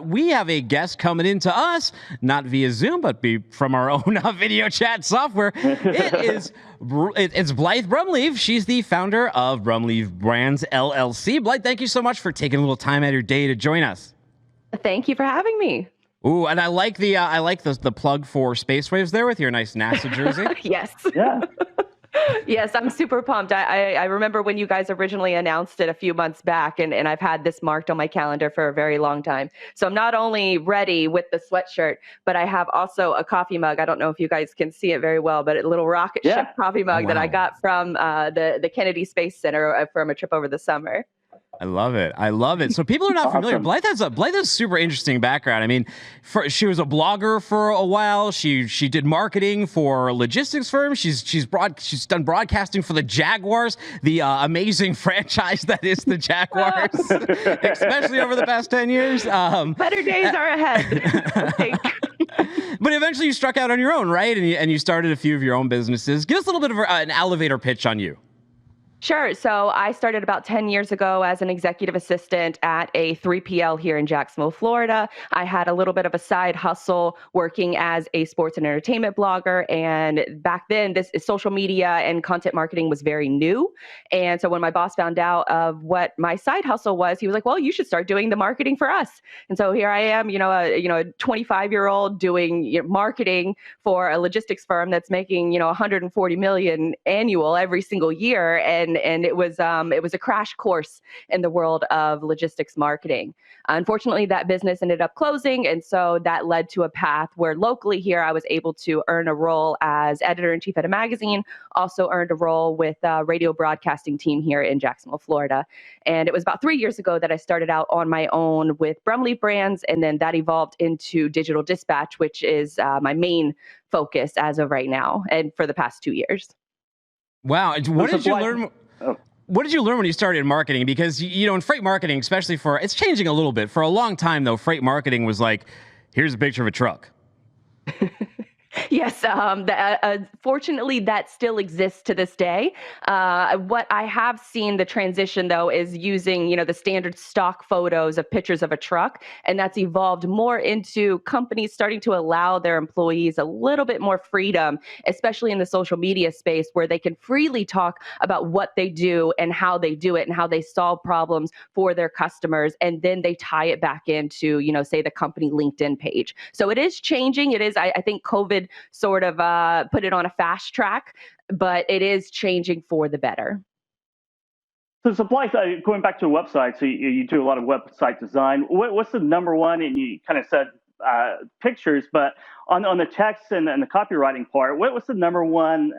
we have a guest coming into us, not via Zoom, but from our own video chat software. It's Blythe Brumleve. She's the founder of Brumleve Brands LLC. Blythe, thank you so much for taking a little time out of your day to join us. Thank you for having me. Ooh, and I like the plug for Spacewaves there with your nice NASA jersey. Yes. Yeah. Yes, I'm super pumped. I remember when you guys originally announced it a few months back, and I've had this marked on my calendar for a very long time. So I'm not only ready with the sweatshirt, but I have also a coffee mug. I don't know if you guys can see it very well, but a little rocket ship coffee mug that I got from the Kennedy Space Center from a trip over the summer. I love it. I love it. So people are not familiar. Blythe has a super interesting background. I mean, she was a blogger for a while. She did marketing for logistics firms. She's done broadcasting for the Jaguars, the amazing franchise that is the Jaguars, especially over the past 10 years. Better days are ahead, I think. But eventually you struck out on your own, right? And you started a few of your own businesses. Give us a little bit of an elevator pitch on you. Sure. So I started about 10 years ago as an executive assistant at a 3PL here in Jacksonville, Florida. I had a little bit of a side hustle working as a sports and entertainment blogger. And back then, this social media and content marketing was very new. And so when my boss found out of what my side hustle was, he was like, well, you should start doing the marketing for us. And so here I am, a 25-year-old doing marketing for a logistics firm that's making, $140 million annual every single year. And it was a crash course in the world of logistics marketing. Unfortunately, that business ended up closing, and so that led to a path where locally here I was able to earn a role as editor-in-chief at a magazine, also earned a role with a radio broadcasting team here in Jacksonville, Florida. And it was about 3 years ago that I started out on my own with Brumleve Brands, and then that evolved into Digital Dispatch, which is my main focus as of right now and for the past 2 years. Wow. What did you learn? What did you learn when you started in marketing? Because, in freight marketing, especially it's changing a little bit. For a long time, though, freight marketing was like, here's a picture of a truck. Yes, fortunately, that still exists to this day. What I have seen the transition, though, is using, the standard stock photos of pictures of a truck, and that's evolved more into companies starting to allow their employees a little bit more freedom, especially in the social media space, where they can freely talk about what they do and how they do it and how they solve problems for their customers, and then they tie it back into, say, the company LinkedIn page. So it is changing. It is, I think COVID sort of put it on a fast track, but it is changing for the better. So Blythe, going back to a website, so you do a lot of website design. What's the number one, and you kind of said pictures, but on the text and the copywriting part, what's the number one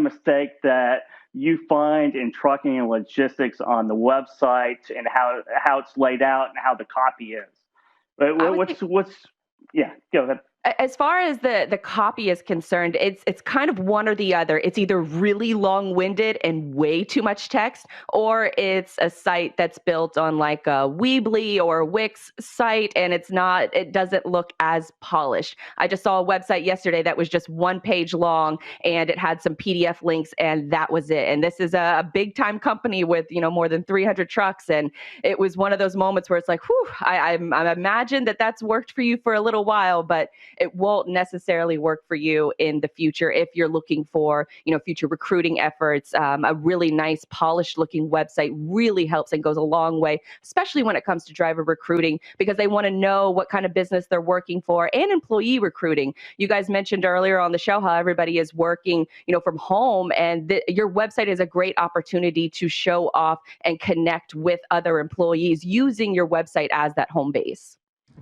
mistake that you find in trucking and logistics on the website, and how it's laid out and how the copy is? Yeah, go ahead. As far as the copy is concerned, it's kind of one or the other. It's either really long-winded and way too much text, or it's a site that's built on like a Weebly or a Wix site, and it doesn't look as polished. I just saw a website yesterday that was just one page long, and it had some PDF links, and that was it. And this is a big-time company with more than 300 trucks, and it was one of those moments where it's like, whew, I imagine that's worked for you for a little while, but it won't necessarily work for you in the future if you're looking for, future recruiting efforts. A really nice, polished-looking website really helps and goes a long way, especially when it comes to driver recruiting, because they want to know what kind of business they're working for, and employee recruiting. You guys mentioned earlier on the show how everybody is working, from home, and your website is a great opportunity to show off and connect with other employees using your website as that home base.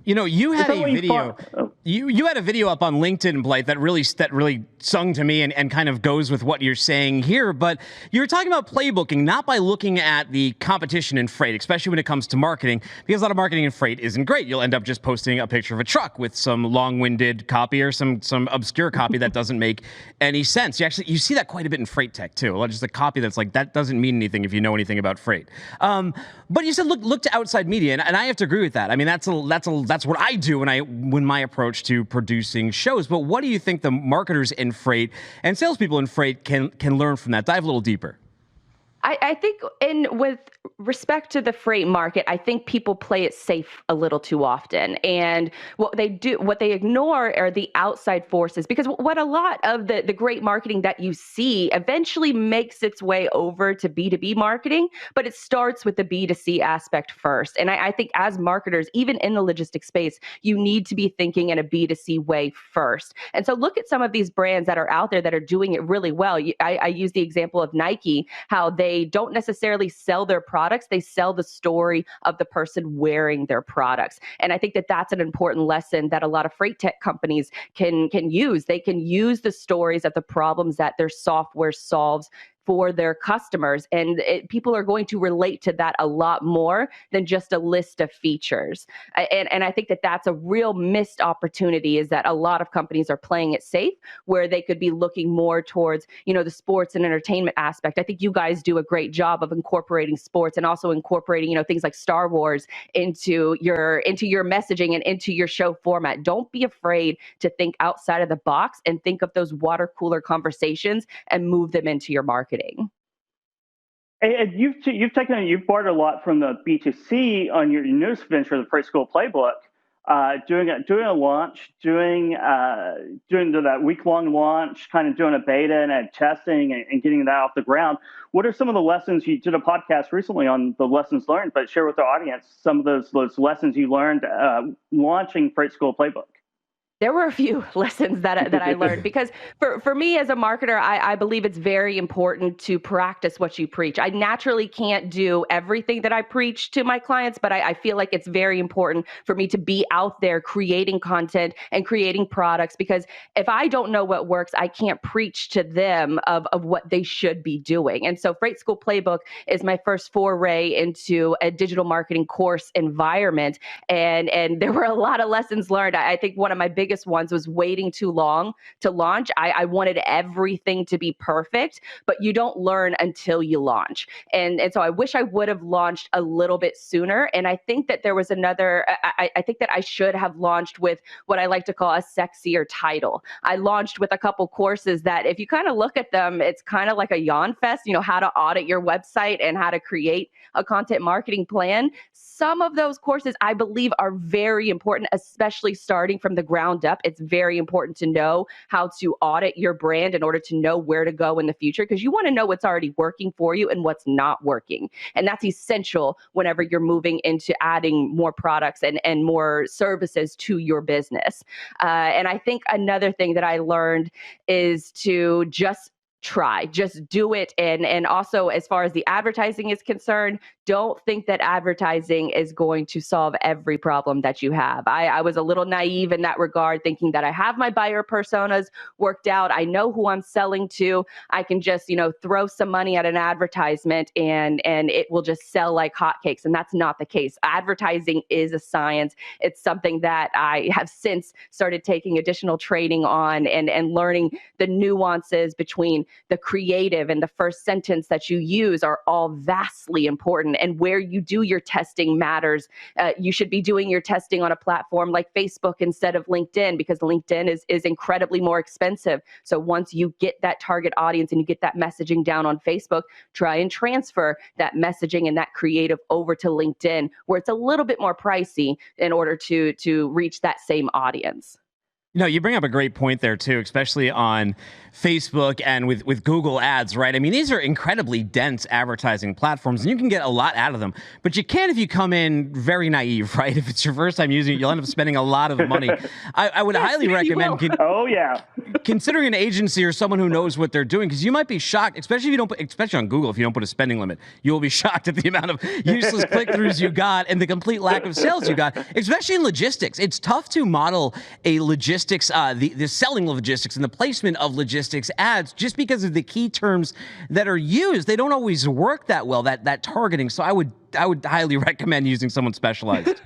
You had a video. You had a video up on LinkedIn, Blythe, that really sung to me and kind of goes with what you're saying here. But you were talking about playbooking, not by looking at the competition in freight, especially when it comes to marketing, because a lot of marketing in freight isn't great. You'll end up just posting a picture of a truck with some long-winded copy or some obscure copy that doesn't make any sense. You see that quite a bit in freight tech too. Just a copy that's like, that doesn't mean anything if you know anything about freight. But you said look to outside media, and I have to agree with that. I mean, that's what I do when my approach to producing shows. But what do you think the marketers in freight and salespeople in freight can learn from that? Dive a little deeper. I think with respect to the freight market, I think people play it safe a little too often. And what they ignore are the outside forces, because what a lot of the great marketing that you see eventually makes its way over to B2B marketing, but it starts with the B2C aspect first. And I think as marketers, even in the logistics space, you need to be thinking in a B2C way first. And so look at some of these brands that are out there that are doing it really well. I use the example of Nike, how they don't necessarily sell their products, they sell the story of the person wearing their products. And I think that that's an important lesson that a lot of freight tech companies can use. They can use the stories of the problems that their software solves for their customers. And people are going to relate to that a lot more than just a list of features. And I think that that's a real missed opportunity, is that a lot of companies are playing it safe, where they could be looking more towards, the sports and entertainment aspect. I think you guys do a great job of incorporating sports and also incorporating, things like Star Wars into your messaging and into your show format. Don't be afraid to think outside of the box and think of those water cooler conversations and move them into your marketing. And you've borrowed a lot from the B2C on your newest venture, the Freight School Playbook, doing a launch, doing that week-long launch, kind of doing a beta and testing and getting that off the ground. What are some of the lessons? You did a podcast recently on the lessons learned, but share with the audience some of those lessons you learned launching Freight School Playbook. There were a few lessons that I learned, because for me as a marketer, I believe it's very important to practice what you preach. I naturally can't do everything that I preach to my clients, but I feel like it's very important for me to be out there creating content and creating products, because if I don't know what works, I can't preach to them of what they should be doing. And so Freight School Playbook is my first foray into a digital marketing course environment. And there were a lot of lessons learned. I think one of my biggest ones was waiting too long to launch. I wanted everything to be perfect, but you don't learn until you launch. And so I wish I would have launched a little bit sooner. And I think that there was I think that I should have launched with what I like to call a sexier title. I launched with a couple courses that, if you kind of look at them, it's kind of like a yawn fest, how to audit your website and how to create a content marketing plan. Some of those courses I believe are very important, especially starting from the ground up. It's very important to know how to audit your brand in order to know where to go in the future, because you want to know what's already working for you and what's not working. And that's essential whenever you're moving into adding more products and more services to your business. And I think another thing that I learned is to just do it. And also, as far as the advertising is concerned, don't think that advertising is going to solve every problem that you have. I was a little naive in that regard, thinking that I have my buyer personas worked out. I know who I'm selling to. I can just, throw some money at an advertisement and it will just sell like hotcakes. And that's not the case. Advertising is a science. It's something that I have since started taking additional training on and learning the nuances between the creative and the first sentence that you use are all vastly important. And where you do your testing matters. You should be doing your testing on a platform like Facebook instead of LinkedIn, because LinkedIn is incredibly more expensive. So once you get that target audience and you get that messaging down on Facebook, try and transfer that messaging and that creative over to LinkedIn, where it's a little bit more pricey in order to reach that same audience. No, you bring up a great point there too, especially on Facebook and with Google ads, right? I mean, these are incredibly dense advertising platforms and you can get a lot out of them, but you can if you come in very naive, right? If it's your first time using it, you'll end up spending a lot of money. I would highly recommend considering an agency or someone who knows what they're doing, because you might be shocked, especially on Google, if you don't put a spending limit, you will be shocked at the amount of useless click-throughs you got and the complete lack of sales you got, especially in logistics. It's tough to model a logistics, the selling of logistics and the placement of logistics ads, just because of the key terms that are used. They don't always work that well, that targeting. So I would highly recommend using someone specialized.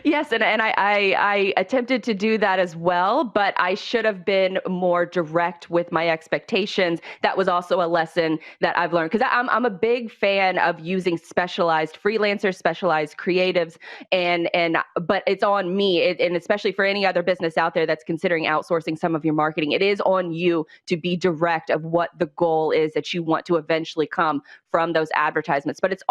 Yes, and I attempted to do that as well, but I should have been more direct with my expectations. That was also a lesson that I've learned, because I'm a big fan of using specialized freelancers, specialized creatives, and but it's on me, and especially for any other business out there that's considering outsourcing some of your marketing, it is on you to be direct of what the goal is that you want to eventually come from those advertisements. But it's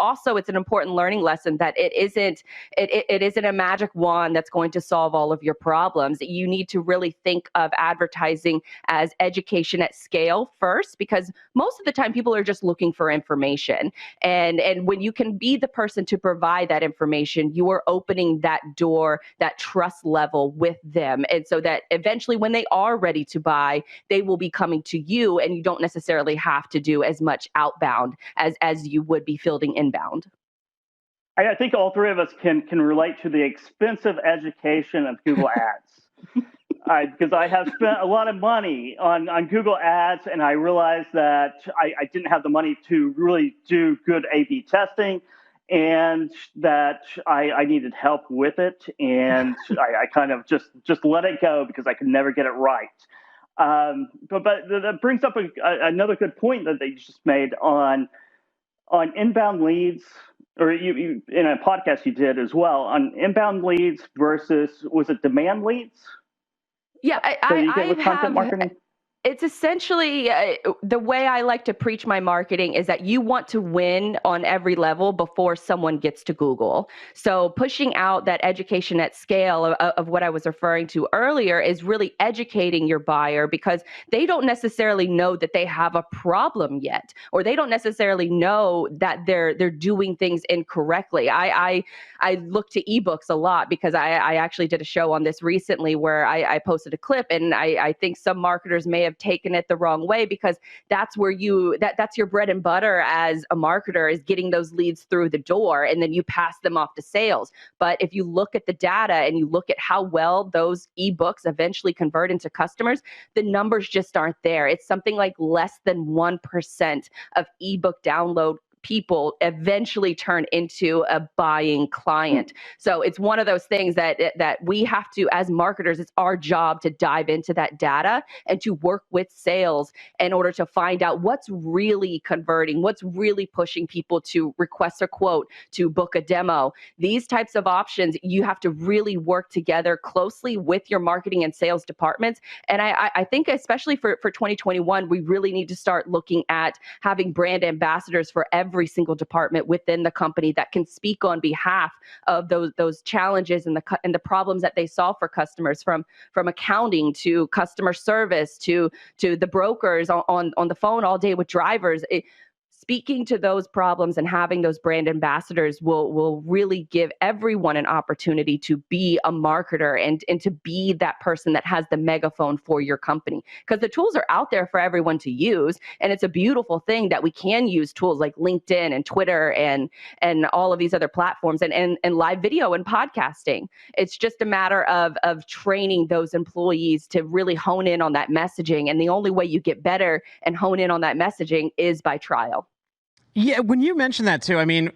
an important learning lesson that it isn't a magic wand that's going to solve all of your problems. You need to really think of advertising as education at scale first, because most of the time people are just looking for information. And when you can be the person to provide that information, you are opening that door, that trust level with them. And so that eventually when they are ready to buy, they will be coming to you, and you don't necessarily have to do as much outbound as you would be fielding inbound. I think all three of us can relate to the expensive education of Google Ads. Because I have spent a lot of money on Google Ads, and I realized that I didn't have the money to really do good A/B testing, and that I needed help with it, and I kind of just let it go because I could never get it right. But that brings up another good point that you just made on inbound leads, or you in a podcast you did as well, on inbound leads versus, was it demand leads? Yeah, So you get with content marketing? It's essentially the way I like to preach my marketing is that you want to win on every level before someone gets to Google. So pushing out that education at scale of what I was referring to earlier is really educating your buyer, because they don't necessarily know that they have a problem yet, or they don't necessarily know that they're doing things incorrectly. I look to ebooks a lot, because I actually did a show on this recently where I posted a clip, and I think some marketers may have taken it the wrong way, because that's where that's your bread and butter as a marketer, is getting those leads through the door, and then you pass them off to sales. But if you look at the data and you look at how well those ebooks eventually convert into customers, the numbers just aren't there. It's something like less than 1% of ebook download people eventually turn into a buying client. So it's one of those things that we have to, as marketers, it's our job to dive into that data and to work with sales in order to find out what's really converting, what's really pushing people to request a quote, to book a demo. These types of options, you have to really work together closely with your marketing and sales departments. And I think especially for 2021, we really need to start looking at having brand ambassadors for every single department within the company that can speak on behalf of those challenges and the problems that they solve for customers, from accounting to customer service to the brokers on the phone all day with drivers. Speaking to those problems and having those brand ambassadors will really give everyone an opportunity to be a marketer and to be that person that has the megaphone for your company, because the tools are out there for everyone to use. And it's a beautiful thing that we can use tools like LinkedIn and Twitter and all of these other platforms and live video and podcasting. It's just a matter of training those employees to really hone in on that messaging. And the only way you get better and hone in on that messaging is by trial. Yeah, when you mention that too, I mean,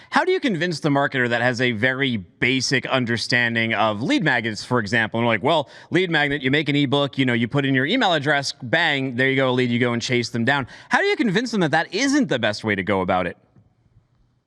how do you convince the marketer that has a very basic understanding of lead magnets, for example? And like, well, lead magnet, you make an ebook, you put in your email address, bang, there you go, a lead, you go and chase them down. How do you convince them that that isn't the best way to go about it?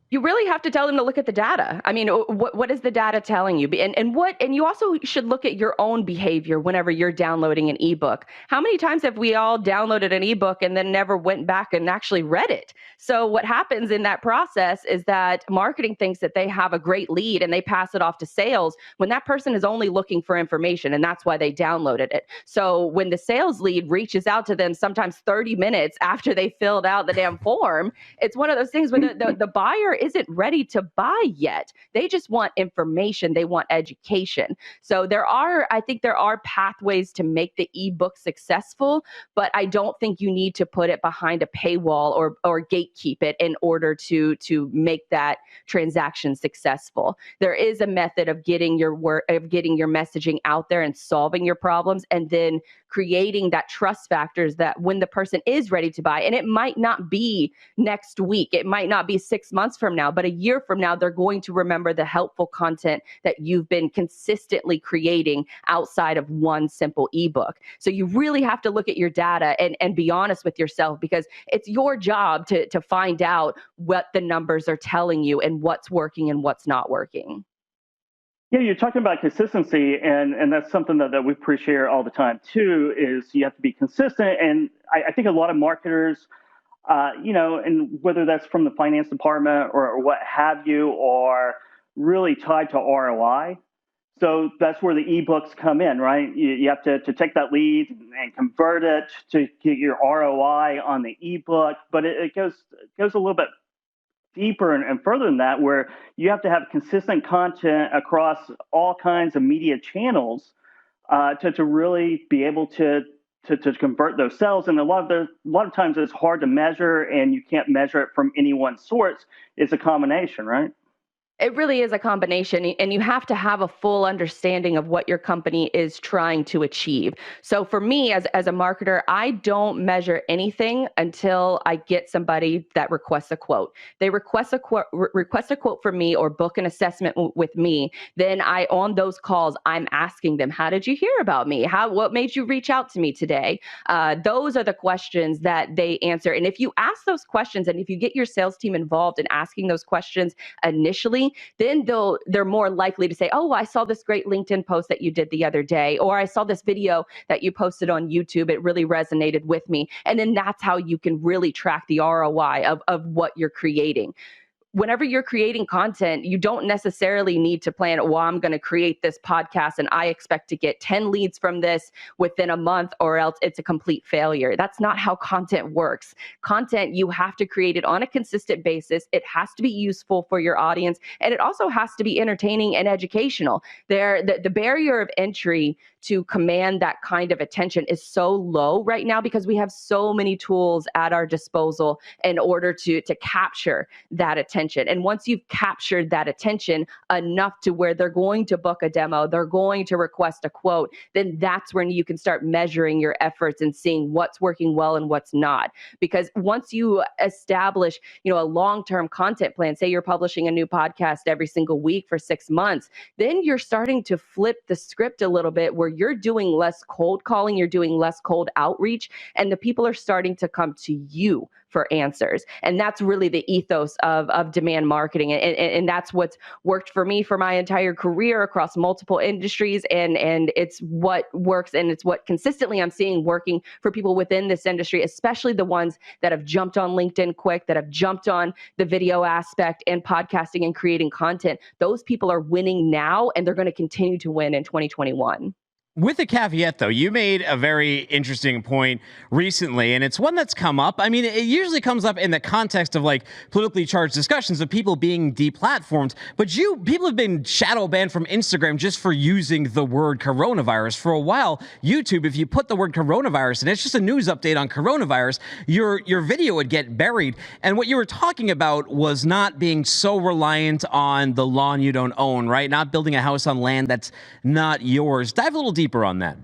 You really have to tell them to look at the data. I mean, what is the data telling you? And you also should look at your own behavior whenever you're downloading an ebook. How many times have we all downloaded an ebook and then never went back and actually read it? So what happens in that process is that marketing thinks that they have a great lead and they pass it off to sales when that person is only looking for information, and that's why they downloaded it. So when the sales lead reaches out to them sometimes 30 minutes after they filled out the damn form, it's one of those things where the buyer isn't ready to buy yet. They just want information. They want education. So I think there are pathways to make the ebook successful, but I don't think you need to put it behind a paywall or gatekeep it in order to make that transaction successful. There is a method of getting your messaging out there and solving your problems, and then creating that trust factors that when the person is ready to buy, and it might not be next week, it might not be 6 months from from now, but a year from now, they're going to remember the helpful content that you've been consistently creating outside of one simple ebook. So you really have to look at your data and be honest with yourself, because it's your job to find out what the numbers are telling you and what's working and what's not working. Yeah, you're talking about consistency, and that's something that we appreciate all the time too, is you have to be consistent. And I think a lot of marketers, and whether that's from the finance department or what have you, are really tied to ROI. So that's where the ebooks come in, right? You have to take that lead and convert it to get your ROI on the ebook, but it goes a little bit deeper and further than that, where you have to have consistent content across all kinds of media channels to really be able to convert those sales. And a lot of times it's hard to measure, and you can't measure it from any one source. It's a combination, right? It really is a combination, and you have to have a full understanding of what your company is trying to achieve. So for me, as a marketer, I don't measure anything until I get somebody that requests a quote. They request a quote from me or book an assessment with me. Then on those calls, I'm asking them, how did you hear about me? What made you reach out to me today? Those are the questions that they answer. And if you ask those questions, and if you get your sales team involved in asking those questions initially, then they're more likely to say, oh, I saw this great LinkedIn post that you did the other day, or I saw this video that you posted on YouTube. It really resonated with me. And then that's how you can really track the ROI of what you're creating. Whenever you're creating content, you don't necessarily need to plan, well, I'm going to create this podcast and I expect to get 10 leads from this within a month, or else it's a complete failure. That's not how content works. Content, you have to create it on a consistent basis. It has to be useful for your audience, and it also has to be entertaining and educational. The barrier of entry to command that kind of attention is so low right now, because we have so many tools at our disposal in order to capture that attention. And once you've captured that attention enough to where they're going to book a demo, they're going to request a quote, then that's when you can start measuring your efforts and seeing what's working well and what's not. Because once you establish, a long-term content plan, say you're publishing a new podcast every single week for 6 months, then you're starting to flip the script a little bit, where you're doing less cold calling, you're doing less cold outreach, and the people are starting to come to you for answers. And that's really the ethos of demand marketing. And that's what's worked for me for my entire career across multiple industries. And it's what works, and it's what consistently I'm seeing working for people within this industry, especially the ones that have jumped on LinkedIn quick, that have jumped on the video aspect and podcasting and creating content. Those people are winning now, and they're going to continue to win in 2021. With a caveat, though, you made a very interesting point recently, and it's one that's come up. I mean, it usually comes up in the context of like politically charged discussions of people being deplatformed, but people have been shadow banned from Instagram just for using the word coronavirus. For a while, YouTube, if you put the word coronavirus in, it's just a news update on coronavirus, your video would get buried. And what you were talking about was not being so reliant on the lawn you don't own, right? Not building a house on land that's not yours. Dive a little deeper on that.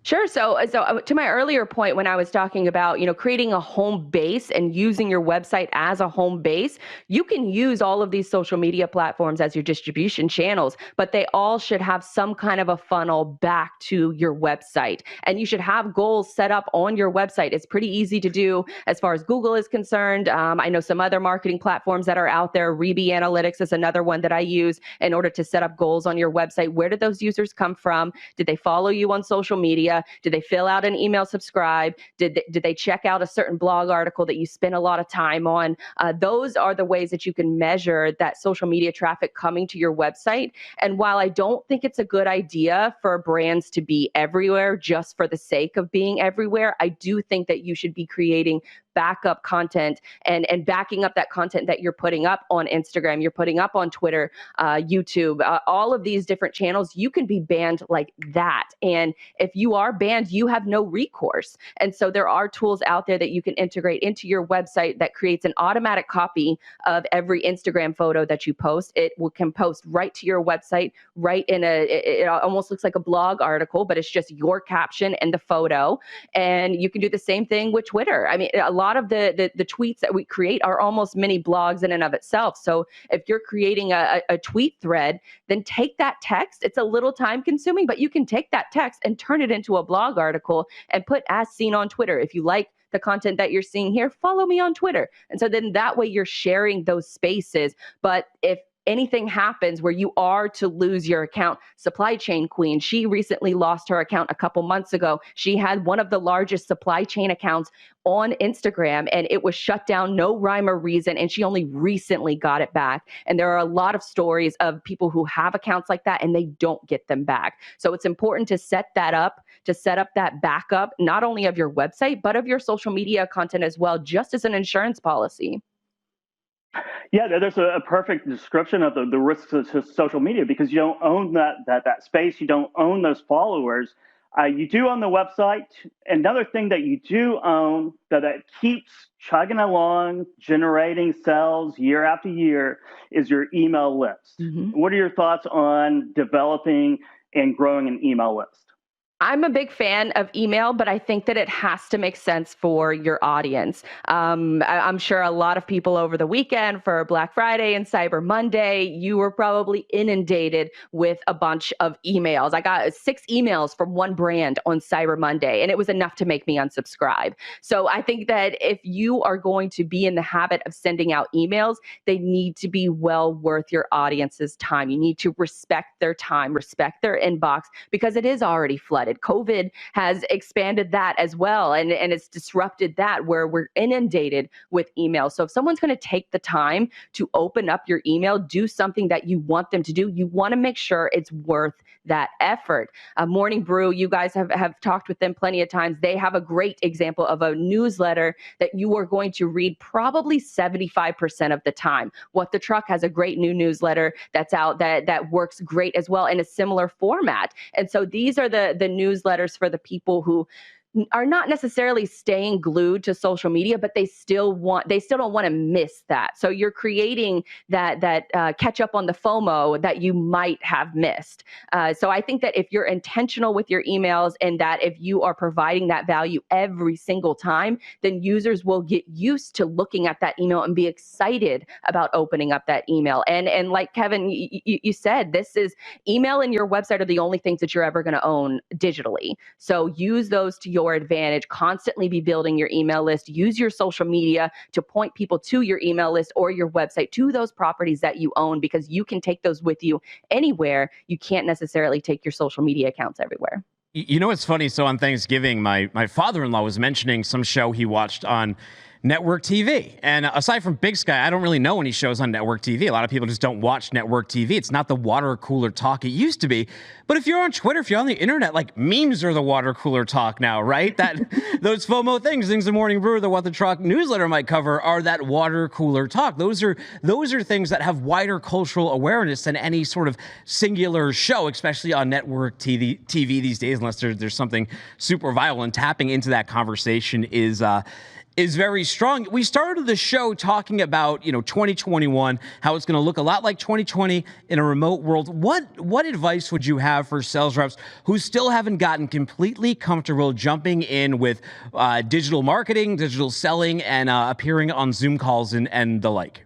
Sure. So to my earlier point, when I was talking about, creating a home base and using your website as a home base, you can use all of these social media platforms as your distribution channels, but they all should have some kind of a funnel back to your website. And you should have goals set up on your website. It's pretty easy to do as far as Google is concerned. I know some other marketing platforms that are out there. Rebe Analytics is another one that I use in order to set up goals on your website. Where did those users come from? Did they follow you on social media? Did they fill out an email subscribe? Did they check out a certain blog article that you spend a lot of time on? Those are the ways that you can measure that social media traffic coming to your website. And while I don't think it's a good idea for brands to be everywhere just for the sake of being everywhere, I do think that you should be creating backup content and backing up that content that you're putting up on Instagram, you're putting up on Twitter, YouTube, all of these different channels. You can be banned like that. And if you are banned, you have no recourse. And so there are tools out there that you can integrate into your website that creates an automatic copy of every Instagram photo that you post. It can post right to your website, right in it almost looks like a blog article, but it's just your caption and the photo. And you can do the same thing with Twitter. I mean, a lot lot of the tweets that we create are almost mini blogs in and of itself. So if you're creating a tweet thread, then take that text. It's a little time consuming, but you can take that text and turn it into a blog article and put as seen on Twitter. If you like the content that you're seeing here, follow me on Twitter. And so then that way you're sharing those spaces. But if anything happens where you are to lose your account, Supply Chain Queen, she recently lost her account a couple months ago. She had one of the largest supply chain accounts on Instagram, and it was shut down, no rhyme or reason, and she only recently got it back. And there are a lot of stories of people who have accounts like that and they don't get them back. So it's important to set that up, to set up that backup, not only of your website, but of your social media content as well, just as an insurance policy. Yeah, there's a perfect description of the risks of social media, because you don't own that space. You don't own those followers. You do own the website. Another thing that you do own that keeps chugging along, generating sales year after year, is your email list. Mm-hmm. What are your thoughts on developing and growing an email list? I'm a big fan of email, but I think that it has to make sense for your audience. I'm sure a lot of people over the weekend for Black Friday and Cyber Monday, you were probably inundated with a bunch of emails. I got 6 emails from one brand on Cyber Monday, and it was enough to make me unsubscribe. So I think that if you are going to be in the habit of sending out emails, they need to be well worth your audience's time. You need to respect their time, respect their inbox, because it is already flooded. COVID has expanded that as well, and it's disrupted that, where we're inundated with emails. So if someone's going to take the time to open up your email, do something that you want them to do, you want to make sure it's worth that effort. Morning Brew, you guys have talked with them plenty of times. They have a great example of a newsletter that you are going to read probably 75% of the time. What the Truck has a great new newsletter that's out that works great as well in a similar format. And so these are the newsletters for the people who are not necessarily staying glued to social media, but they still don't want to miss that. So you're creating that catch up on the FOMO that you might have missed. So I think that if you're intentional with your emails, and that if you are providing that value every single time, then users will get used to looking at that email and be excited about opening up that email. And like Kevin, you said, this is email and your website are the only things that you're ever going to own digitally. So use those to your advantage. Constantly be building your email list. Use your social media to point people to your email list or your website, to those properties that you own, because you can take those with you anywhere. You can't necessarily take your social media accounts everywhere. You know what's funny? So on Thanksgiving, my father-in-law was mentioning some show he watched on network TV. And aside from Big Sky, I don't really know any shows on network TV. A lot of people just don't watch network TV. It's not the water cooler talk it used to be. But if you're on Twitter, if you're on the internet, like, memes are the water cooler talk now, right? That those FOMO things the Morning Brew, the What the Truck newsletter might cover, are that water cooler talk. Those are things that have wider cultural awareness than any sort of singular show, especially on network TV these days, unless there's something super viral, and tapping into that conversation is very strong. We started the show talking about, 2021, how it's going to look a lot like 2020 in a remote world. What advice would you have for sales reps who still haven't gotten completely comfortable jumping in with digital marketing, digital selling, and appearing on Zoom calls and the like?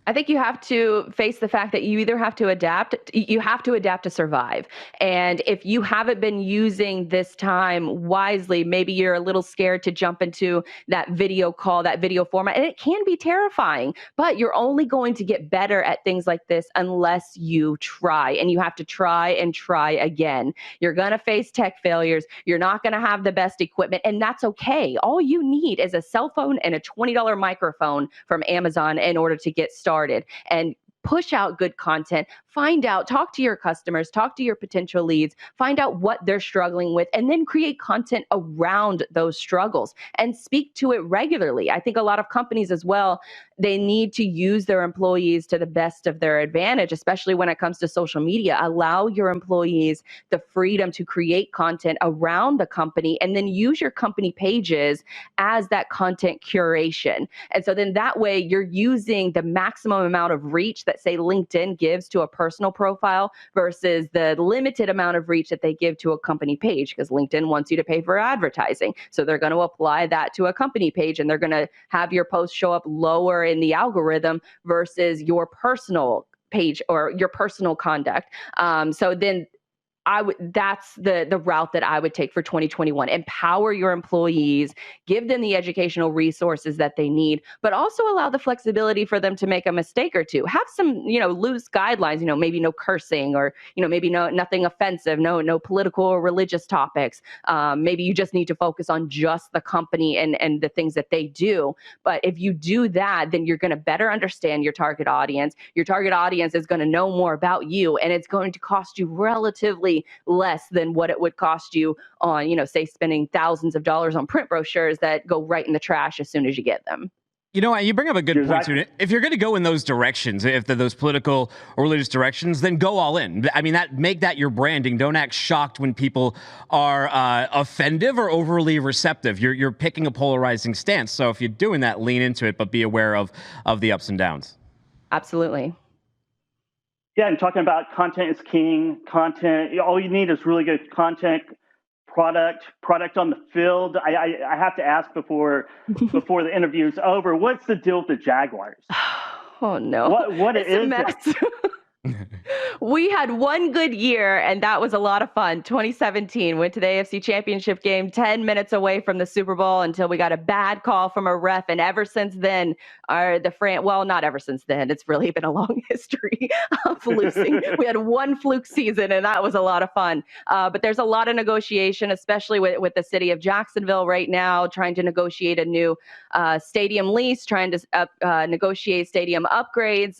I think you have to face the fact that you either have to adapt to survive. And if you haven't been using this time wisely, maybe you're a little scared to jump into that video call, that video format, and it can be terrifying, but you're only going to get better at things like this unless you try, and you have to try and try again. You're going to face tech failures. You're not going to have the best equipment, and that's okay. All you need is a cell phone and a $20 microphone from Amazon in order to get started. And push out good content, talk to your customers, talk to your potential leads, find out what they're struggling with, and then create content around those struggles and speak to it regularly. I think a lot of companies as well, they need to use their employees to the best of their advantage, especially when it comes to social media. Allow your employees the freedom to create content around the company, and then use your company pages as that content curation. And so then that way you're using the maximum amount of reach that, say, LinkedIn gives to a person personal profile versus the limited amount of reach that they give to a company page, because LinkedIn wants you to pay for advertising. So they're going to apply that to a company page, and they're going to have your post show up lower in the algorithm versus your personal page or your personal conduct. So then that's the route that I would take for 2021. Empower your employees, give them the educational resources that they need, but also allow the flexibility for them to make a mistake or two. Have some, loose guidelines, maybe no cursing, or, maybe nothing offensive, no political or religious topics. Maybe you just need to focus on just the company and the things that they do. But if you do that, then you're going to better understand your target audience. Your target audience is going to know more about you, and it's going to cost you relatively less than what it would cost you on, say, spending thousands of dollars on print brochures that go right in the trash as soon as you get them. You bring up a good point, too. If you're going to go in those directions, if those political or religious directions, then go all in. I mean, make that your branding. Don't act shocked when people are offensive or overly receptive. You're picking a polarizing stance. So if you're doing that, lean into it, but be aware of the ups and downs. Absolutely. Yeah, and talking about content is king. Content, all you need is really good content, product on the field. I have to ask before the interview is over, what's the deal with the Jaguars? Oh no! What it's a mess. We had one good year, and that was a lot of fun. 2017, went to the AFC Championship game, 10 minutes away from the Super Bowl, until we got a bad call from a ref. And ever since then, not ever since then, it's really been a long history of losing. We had one fluke season, and that was a lot of fun. But there's a lot of negotiation, especially with the city of Jacksonville right now, trying to negotiate a new stadium lease, trying to negotiate stadium upgrades.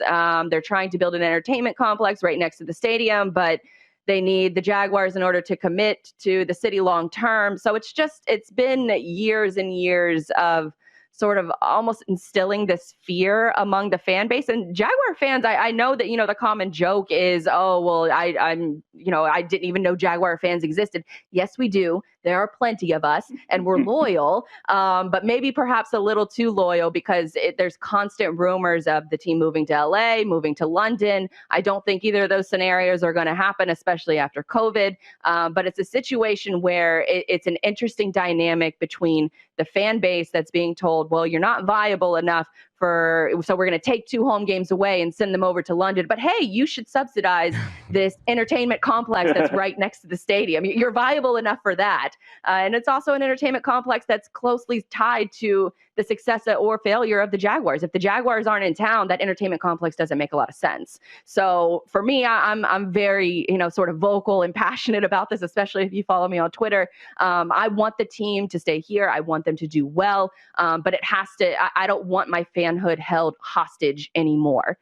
They're trying to build an entertainment complex right next to the stadium, but they need the Jaguars in order to commit to the city long term. So it's been years and years of sort of almost instilling this fear among the fan base. And Jaguar fans, I know that, the common joke is, oh, well, I didn't even know Jaguar fans existed. Yes, we do. There are plenty of us, and we're loyal, but maybe perhaps a little too loyal, because there's constant rumors of the team moving to LA, moving to London. I don't think either of those scenarios are going to happen, especially after COVID. But it's a situation where it's an interesting dynamic between the fan base that's being told, well, you're not viable enough so we're going to take 2 home games away and send them over to London. But hey, you should subsidize this entertainment complex that's right next to the stadium. You're viable enough for that. And it's also an entertainment complex that's closely tied to the success or failure of the Jaguars. If the Jaguars aren't in town, that entertainment complex doesn't make a lot of sense. So for me, I'm very, sort of vocal and passionate about this, especially if you follow me on Twitter. I want the team to stay here. I want them to do well. But it has to, I don't want my fanhood held hostage anymore.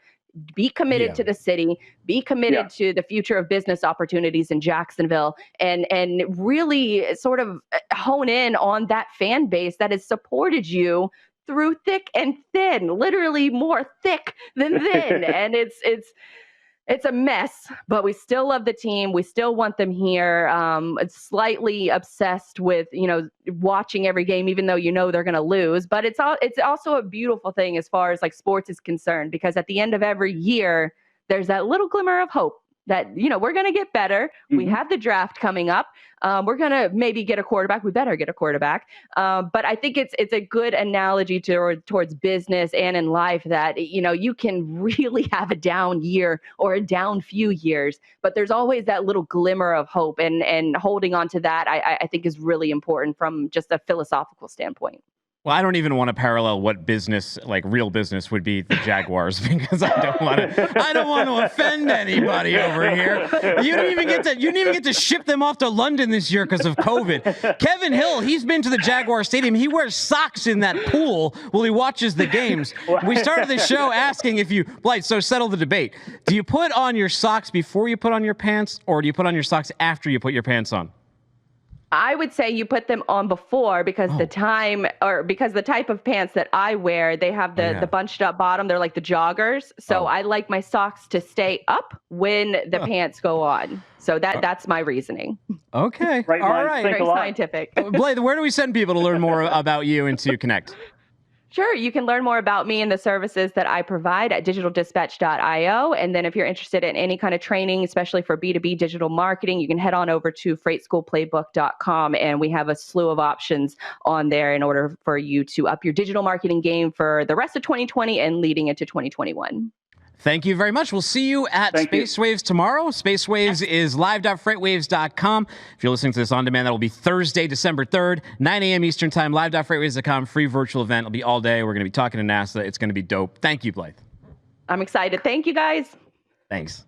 Be committed to the city, be committed to the future of business opportunities in Jacksonville, and really sort of hone in on that fan base that has supported you through thick and thin, literally more thick than thin. And it's a mess, but we still love the team. We still want them here. Slightly obsessed with, watching every game, even though they're going to lose. But it's also a beautiful thing as far as like sports is concerned, because at the end of every year, there's that little glimmer of hope that, we're going to get better. Mm-hmm. We have the draft coming up. We're going to maybe get a quarterback. We better get a quarterback. But I think it's a good analogy towards business and in life that, you can really have a down year or a down few years, but there's always that little glimmer of hope, and holding on to that, I think is really important from just a philosophical standpoint. Well, I don't even want to parallel what business, like real business, would be the Jaguars, because I don't want to offend anybody over here. You didn't even get to ship them off to London this year because of COVID. Kevin Hill, he's been to the Jaguar Stadium. He wears socks in that pool while he watches the games. We started the show asking Blythe, so settle the debate. Do you put on your socks before you put on your pants, or do you put on your socks after you put your pants on? I would say you put them on before, because the type of pants that I wear, they have the bunched up bottom. They're like the joggers. So I like my socks to stay up when the pants go on. So that's my reasoning. Okay. Right, all right. Very scientific. Blythe, where do we send people to learn more about you and to connect? Sure. You can learn more about me and the services that I provide at digitaldispatch.io. And then if you're interested in any kind of training, especially for B2B digital marketing, you can head on over to freightschoolplaybook.com. And we have a slew of options on there in order for you to up your digital marketing game for the rest of 2020 and leading into 2021. Thank you very much. We'll see you at Spacewaves tomorrow. Spacewaves is live.freightwaves.com. If you're listening to this on demand, that will be Thursday, December 3rd, 9 a.m. Eastern Time, live.freightwaves.com, free virtual event. It'll be all day. We're going to be talking to NASA. It's going to be dope. Thank you, Blythe. I'm excited. Thank you, guys. Thanks.